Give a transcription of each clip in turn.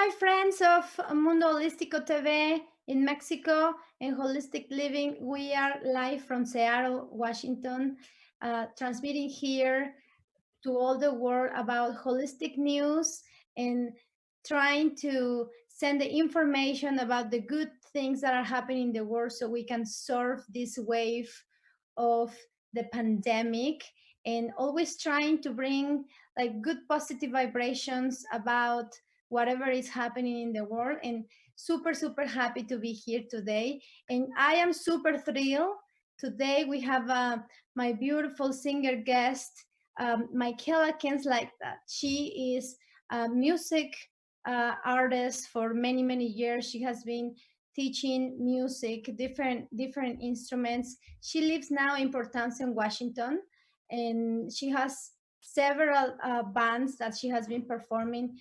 Hi, friends of Mundo Holístico TV in Mexico and Holistic Living. We are live from Seattle, Washington, transmitting here to all the world about holistic news and trying to send the information about the good things that are happening in the world so we can surf this wave of the pandemic, and always trying to bring like good positive vibrations about whatever is happening in the world. And super happy to be here today, and I am super thrilled. Today we have my beautiful singer guest, Micaela Kingslight. She is a music artist for many years. She has been teaching music, different instruments. She lives now in Port Townsend, Washington, and she has several bands that she has been performing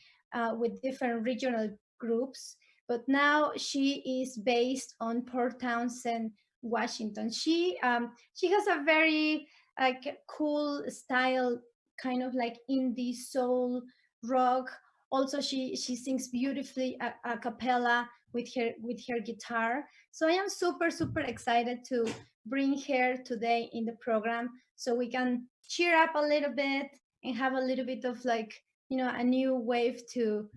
with different regional groups. But now she is based on Port Townsend, Washington. She has a very like cool style, kind of like indie soul rock. Also, she sings beautifully a cappella with her guitar. So I am super excited to bring her today in the program so we can cheer up a little bit and have a little bit of like, a new wave to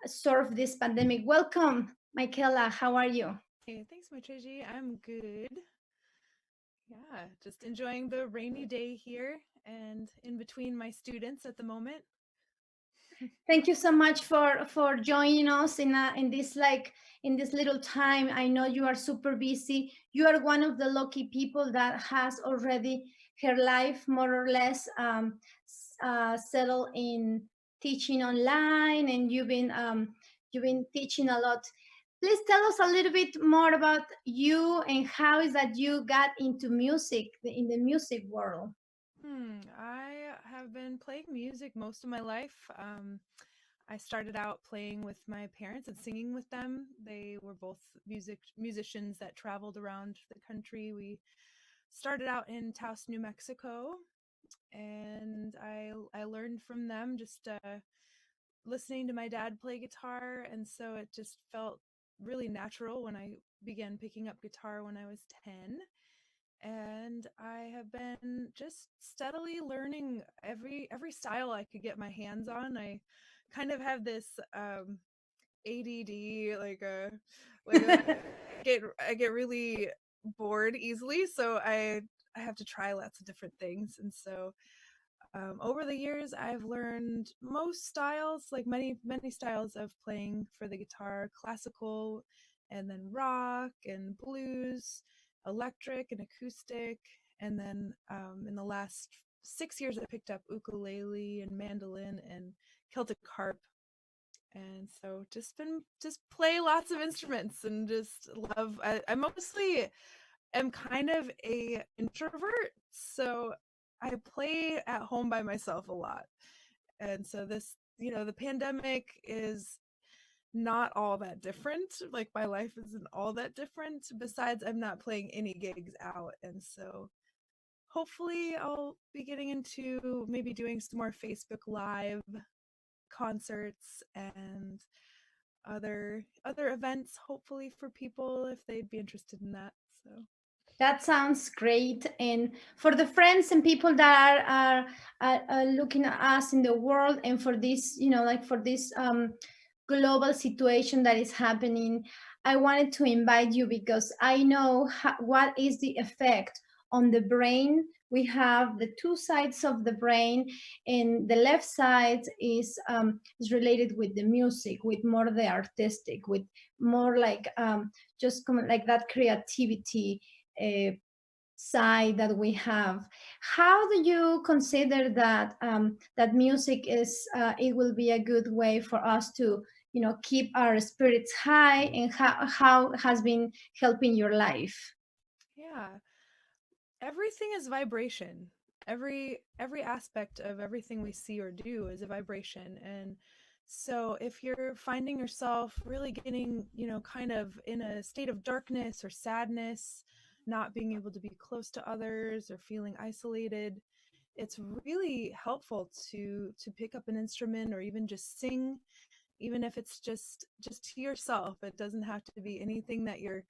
surf this pandemic. Welcome, Michaela. How are you? Hey, thanks, Maytrelli. I'm good. Yeah, just enjoying the rainy day here and in between my students at the moment. Thank you so much for joining us in this like in this little time. I know you are super busy. You are one of the lucky people that has already her life more or less settled in teaching online, and you've been teaching a lot. Please tell us a little bit more about you and how is that you got into music in the music world. I have been playing music most of my life. I started out playing with my parents and singing with them. They were both musicians that traveled around the country. We started out in Taos, New Mexico, and I learned from them just listening to my dad play guitar, and so it just felt really natural when I began picking up guitar when I was 10. And I have been just steadily learning every style I could get my hands on. I kind of have this ADD, like a I get really bored easily, so I have to try lots of different things. And so over the years, I've learned most styles, like many styles of playing for the guitar, classical, and then rock and blues, electric and acoustic, and then in the last 6 years, I picked up ukulele and mandolin and Celtic harp. And so just play lots of instruments and just love. I mostly am kind of a introvert, so I play at home by myself a lot. And so this, the pandemic is not all that different. Like my life isn't all that different. Besides, I'm not playing any gigs out, and so hopefully I'll be getting into maybe doing some more Facebook Live concerts and other events, hopefully for people if they'd be interested in that. So That sounds great. And for the friends and people that are looking at us in the world, and for this, like for this global situation that is happening, I wanted to invite you because I know what is the effect on the brain. We have the two sides of the brain, and the left side is related with the music, with more the artistic, with more like just like that creativity uh, side that we have. How do you consider that that music is it will be a good way for us to keep our spirits high, and how has been helping your life? yeah, everything is vibration. Every aspect of everything we see or do is a vibration. And so if you're finding yourself really getting, kind of in a state of darkness or sadness, not being able to be close to others or feeling isolated, it's really helpful to pick up an instrument or even just sing even if it's just to yourself. It doesn't have to be anything that you're,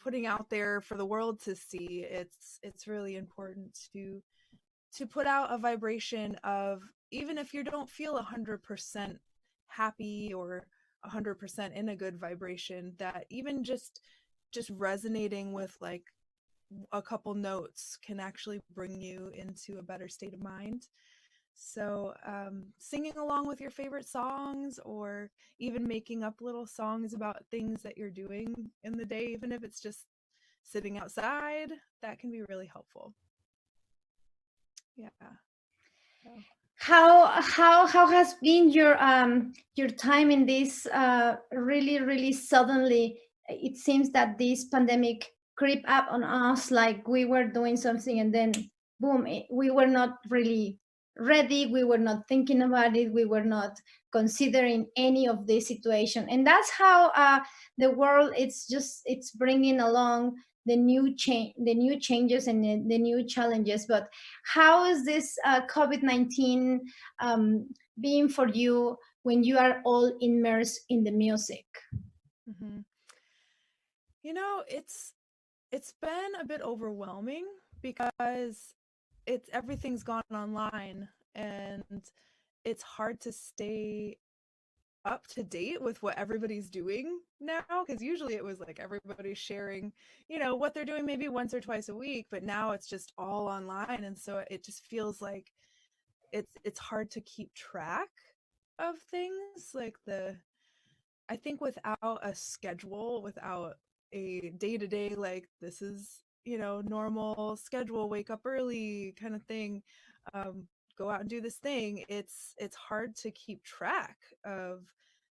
putting out there for the world to see. It's really important to put out a vibration of, even if you don't feel 100% happy or 100% in a good vibration, that even just resonating with like a couple notes can actually bring you into a better state of mind. So singing along with your favorite songs, or even making up little songs about things that you're doing in the day, even if it's just sitting outside, that can be really helpful. Yeah. So. How has been your time in this really suddenly? It seems that this pandemic creep up on us like we were doing something and then boom, we were not really ready, we were not thinking about it, we were not considering any of this situation, and that's how the world, it's bringing along the new changes and the new challenges. But how is this COVID-19 being for you when you are all immersed in the music? Mm-hmm. It's been a bit overwhelming because everything's gone online, and it's hard to stay up to date with what everybody's doing now, because usually it was like everybody's sharing, what they're doing maybe once or twice a week, but now it's just all online, and so it just feels like it's hard to keep track of things. Like I think without a schedule, without a day-to-day, like this is, normal schedule, wake up early kind of thing, go out and do this thing, it's hard to keep track of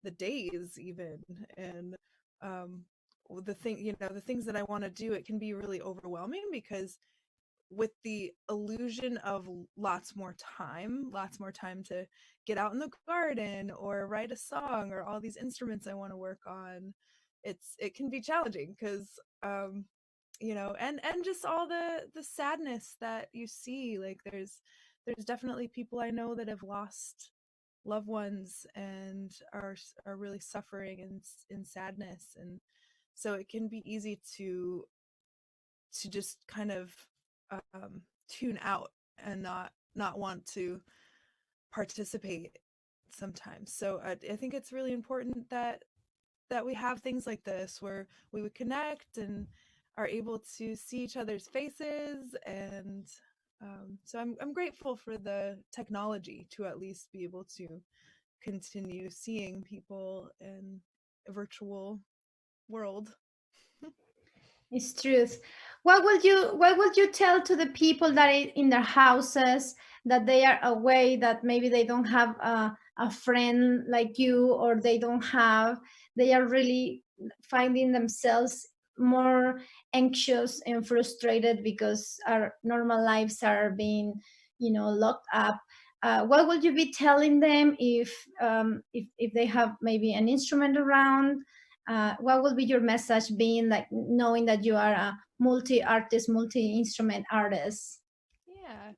the days even. And the things that I want to do, it can be really overwhelming, because with the illusion of lots more time to get out in the garden or write a song or all these instruments I want to work on, it can be challenging, because and just all the sadness that you see. Like there's definitely people I know that have lost loved ones and are really suffering in sadness, and so it can be easy to just kind of tune out and not want to participate sometimes. So I think it's really important that we have things like this where we would connect and are able to see each other's faces. And so I'm grateful for the technology to at least be able to continue seeing people in a virtual world. It's truth. What would you tell to the people that are in their houses, that they are away, that maybe they don't have a friend like you, or they are really finding themselves more anxious and frustrated because our normal lives are being, locked up. What would you be telling them if they have maybe an instrument around? What would be your message, being like knowing that you are a multi-artist, multi-instrument artist? Yeah,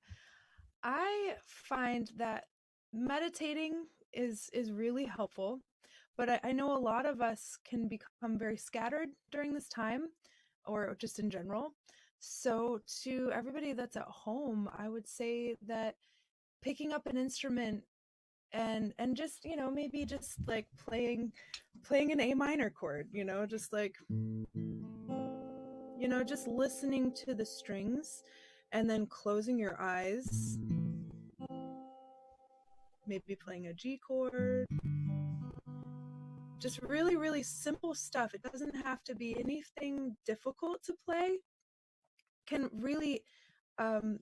I find that meditating is really helpful, but I know a lot of us can become very scattered during this time, or just in general. So to everybody that's at home, I would say that picking up an instrument and just, maybe just like playing an A minor chord, just like, just listening to the strings, and then closing your eyes, maybe playing a G chord, just really, really simple stuff. It doesn't have to be anything difficult to play. Can really, um,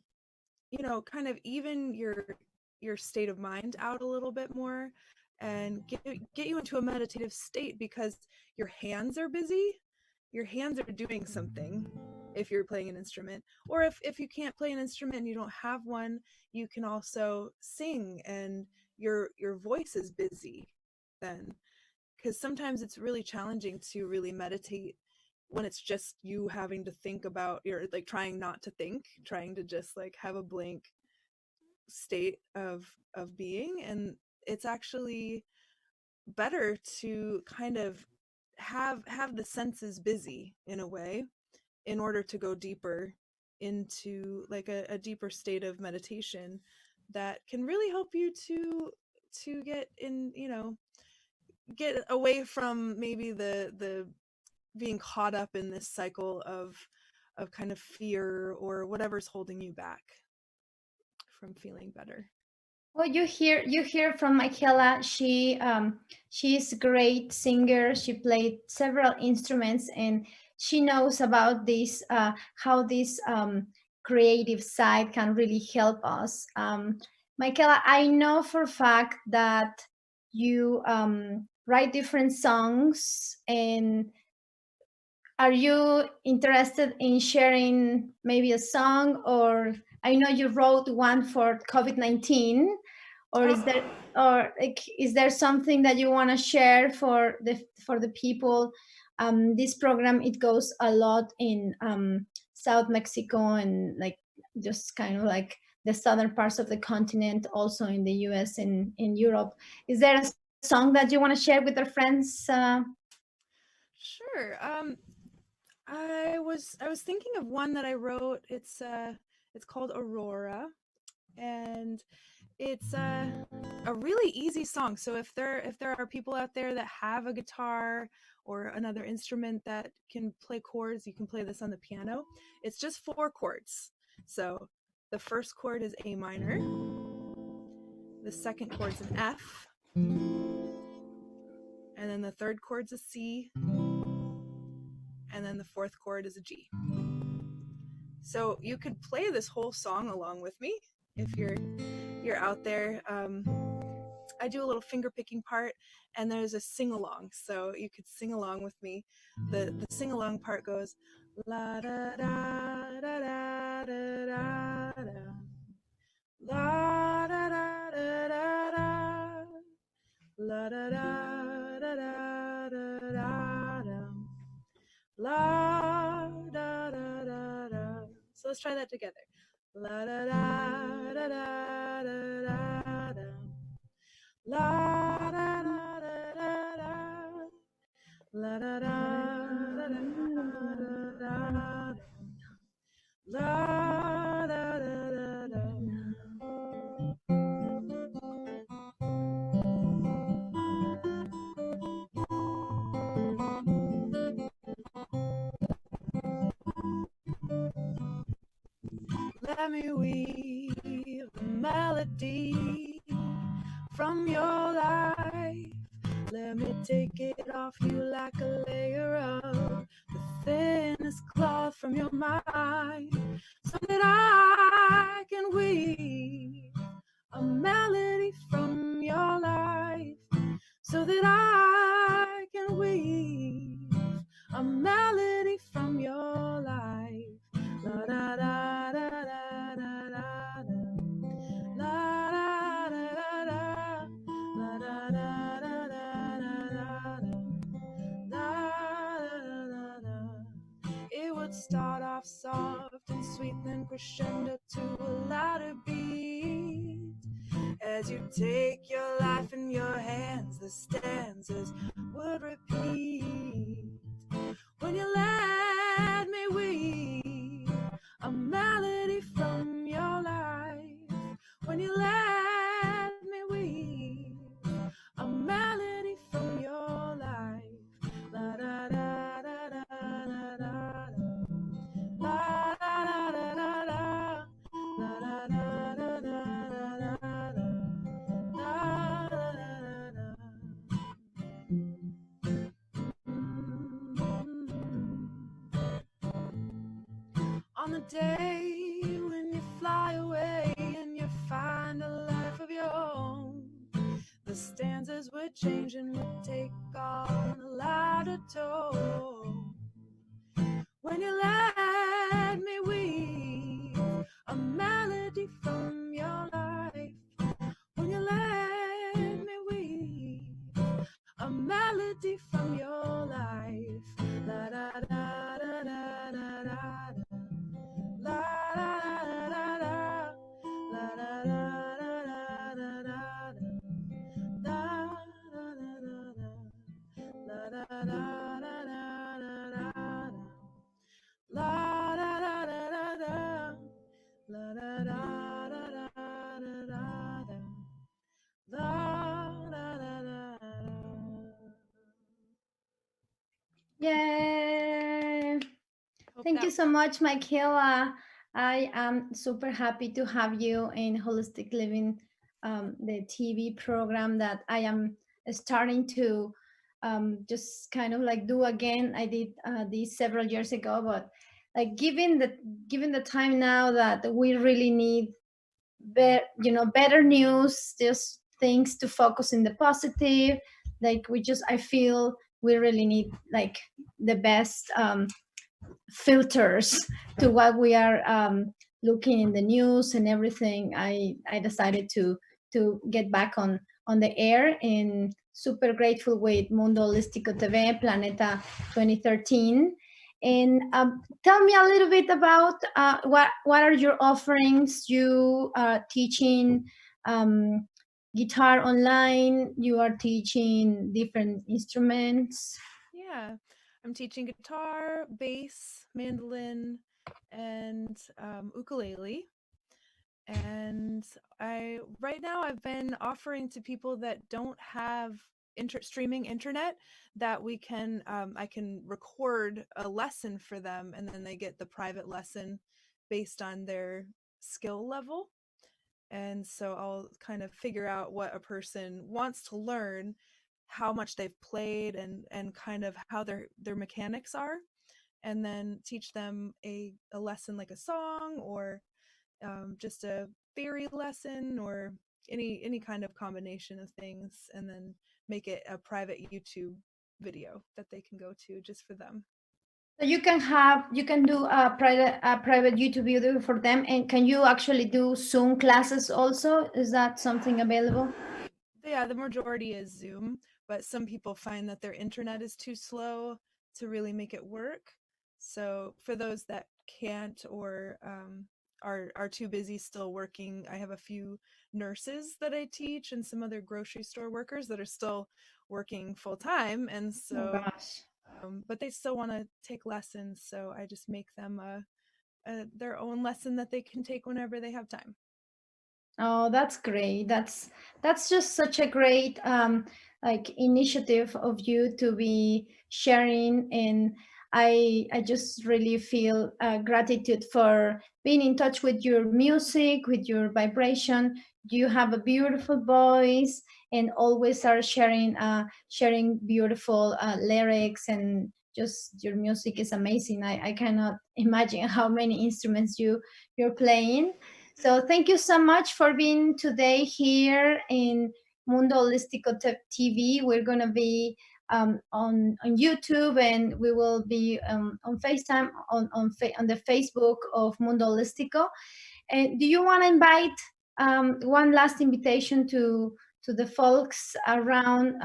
kind of even your state of mind out a little bit more, and get you into a meditative state, because your hands are busy. Your hands are doing something if you're playing an instrument, or if you can't play an instrument and you don't have one, you can also sing, and your voice is busy then, because sometimes it's really challenging to really meditate when it's just you having to think about, you're like trying not to think, trying to just like have a blank state of being. And it's actually better to kind of have the senses busy in a way in order to go deeper into like a deeper state of meditation that can really help you to get in, get away from maybe the being caught up in this cycle of kind of fear or whatever's holding you back from feeling better. Well, you hear from Micaela. She's a great singer. She played several instruments, and she knows about this how this creative side can really help us. Micaela, I know for a fact that you write different songs, and are you interested in sharing maybe a song? Or I know you wrote one for COVID-19, or is there something that you want to share for the people? This program, it goes a lot in South Mexico, and like just kind of like the southern parts of the continent, also in the US and in Europe. Is there a song that you want to share with our friends? Sure. I was thinking of one that I wrote. It's called Aurora, and it's a really easy song. So if there are people out there that have a guitar or another instrument that can play chords, you can play this on the piano. It's just 4 chords. So the first chord is A minor, the second chord's an F, and then the third chord's a C, and then the fourth chord is a G. So you could play this whole song along with me if you're out there. I do a little finger picking part, and there's a sing along, so you could sing along with me. The sing along part goes la da da da da da da da, la da da da da da, la da da da da da da, la da da da da. So let's try that together. La da da da da da da. La da da da da da. La da da da da da. La da da da da. Let me weave the melody from your life. Let me take it off you like a layer of the thinnest cloth from your mind, so that I can weave a melody from your life, so that I can weave a melody from your life. La da da da da da da da. La da da da da. La da da da da da da. La da da da. It would start off soft and sweet, then crescendo to a louder beat. As you take your life in your hands, the stanzas would repeat. When you let me weave a melody from your life, when you let me weave a melody from your life, la da da da da da da, la da da da da, la da da da da da da. On the day when you fly away and you find a life of your own, the stanzas would change and would take on a louder tone. When you let me weave a melody from your life, when you let me weave a melody from your life, la da da da da da da, la da da da, la da da da da da da, la da da da Hope Thank you that. so much, Micaela. I am super happy to have you in Holistic Living, the TV program that I am starting to just kind of like do again. I did this several years ago, but like given the time now that we really need better news, just things to focus in the positive. Like I feel we really need like the best filters to what we are looking in the news and everything. I decided to get back on the air, and super grateful with Mundo Holístico TV Planeta 2013. And tell me a little bit about what are your offerings. You are teaching um, guitar online. You are teaching different instruments. Yeah, I'm teaching guitar, bass, mandolin, and ukulele. And I right now I've been offering to people that don't have streaming internet that we can I can record a lesson for them, and then they get the private lesson based on their skill level. And so I'll kind of figure out what a person wants to learn, how much they've played, and kind of how their mechanics are, and then teach them a lesson like a song, or just a theory lesson, or any kind of combination of things, and then make it a private YouTube video that they can go to just for them. So you can do a private YouTube video for them, and can you actually do Zoom classes also? Is that something available? Yeah, the majority is Zoom, but some people find that their internet is too slow to really make it work. So for those that can't, or are too busy still working, I have a few nurses that I teach and some other grocery store workers that are still working full time, and Oh so gosh. but they still want to take lessons. So I just make them their own lesson that they can take whenever they have time. Oh, that's great. That's just such a great like initiative of you to be sharing, and I just really feel gratitude for being in touch with your music, with your vibration. You have a beautiful voice, and always are sharing beautiful lyrics, and just your music is amazing. I cannot imagine how many instruments you're playing. So thank you so much for being today here in Mundo Holístico TV. We're going to be on YouTube, and we will be on FaceTime on the Facebook of Mundo Holístico. And do you want to invite one last invitation to the folks around?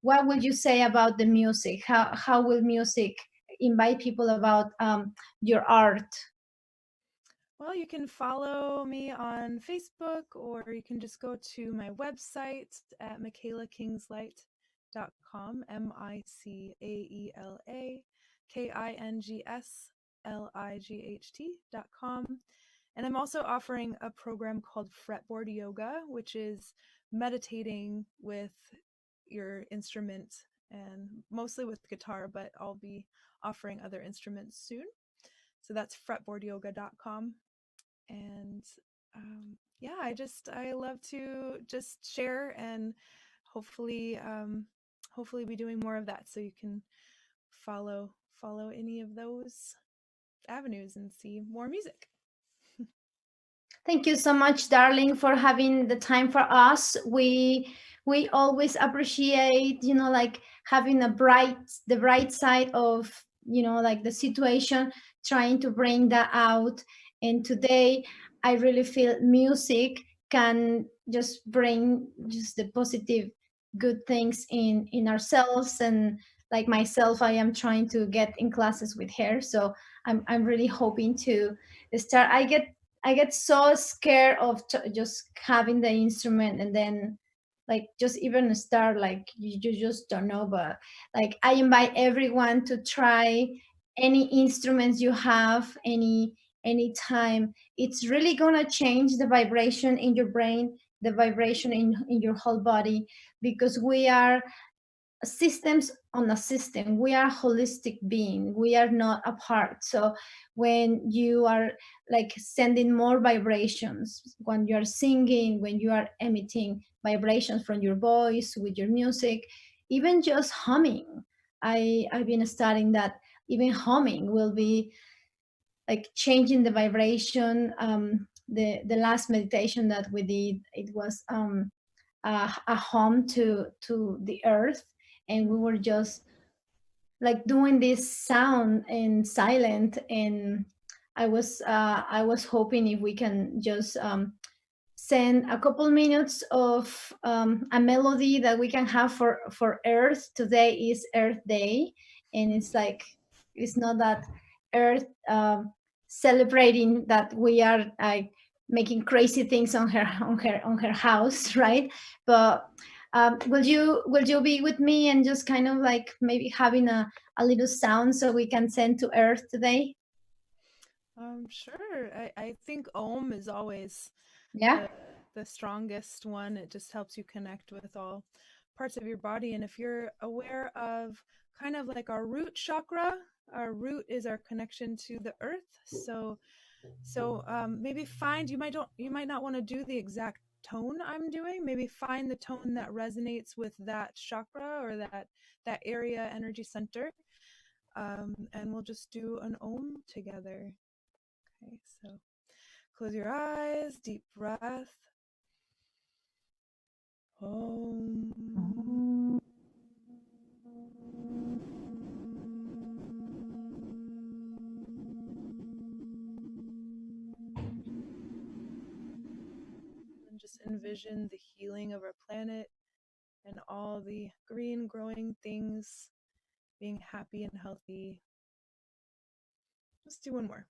What would you say about the music? How will music invite people about your art? Well, you can follow me on Facebook, or you can just go to my website at micaelakingslight.com, MicaelaKingslight.com. And I'm also offering a program called Fretboard Yoga, which is meditating with your instrument, and mostly with guitar, but I'll be offering other instruments soon. So that's fretboardyoga.com. And yeah, I love to just share, and hopefully hopefully be doing more of that, so you can follow any of those avenues and see more music. Thank you so much, darling, for having the time for us. We always appreciate, like having the bright side of, like the situation, trying to bring that out. And today, I really feel music can just bring just the positive, good things in ourselves. And like myself, I am trying to get in classes with her, so I'm really hoping to start. I get so scared of just having the instrument, and then like just even start, like you just don't know. But like I invite everyone to try any instruments you have, any time. It's really gonna change the vibration in your brain, the vibration in your whole body, because we are systems on a system. We are holistic being. We are not apart. So when you are like sending more vibrations, when you are singing, when you are emitting vibrations from your voice with your music, even just humming. I've been studying that even humming will be like changing the vibration. The last meditation that we did, it was a home to the earth, and we were just like doing this sound in silent. And I was hoping if we can just send a couple minutes of a melody that we can have for earth. Today is Earth Day, and it's like, it's not that earth celebrating that we are like making crazy things on her house, right? But will you be with me and just kind of like maybe having a little sound so we can send to earth today? Sure. I think Om is always Yeah. the strongest one. It just helps you connect with all parts of your body. And if you're aware of kind of like our root chakra, our root is our connection to the earth. So maybe find, you might not want to do the exact tone I'm doing. Maybe find the tone that resonates with that chakra or that area energy center. And we'll just do an Om together. Okay, so close your eyes, deep breath. Om. And just envision the healing of our planet and all the green growing things being happy and healthy. Let's do one more.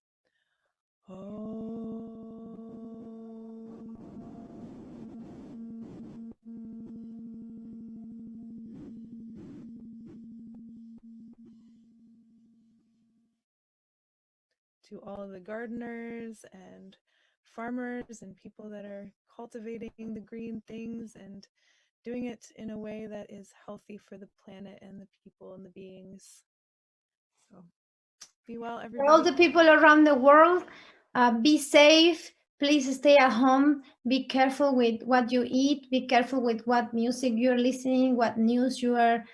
To all of the gardeners and farmers and people that are cultivating the green things and doing it in a way that is healthy for the planet and the people and the beings. So be well, For all everybody. the people around the world, be safe. Please stay at home. Be careful with what you eat. Be careful with what music you're listening, what news you are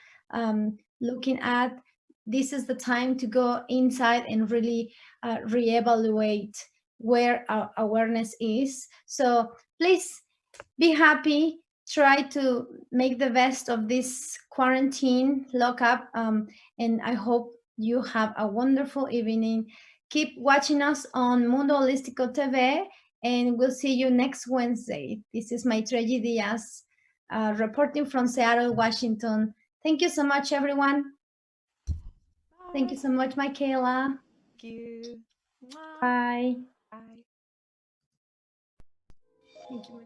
looking at. This is the time to go inside and really reevaluate where our awareness is. So please be happy. Try to make the best of this quarantine lockup, and I hope you have a wonderful evening. Keep watching us on Mundo Holístico TV, and we'll see you next Wednesday. This is Maytrelli Diaz, reporting from Seattle, Washington. Thank you so much, everyone. Thank you so much, Micaela. Thank you. Bye. Bye. Thank you,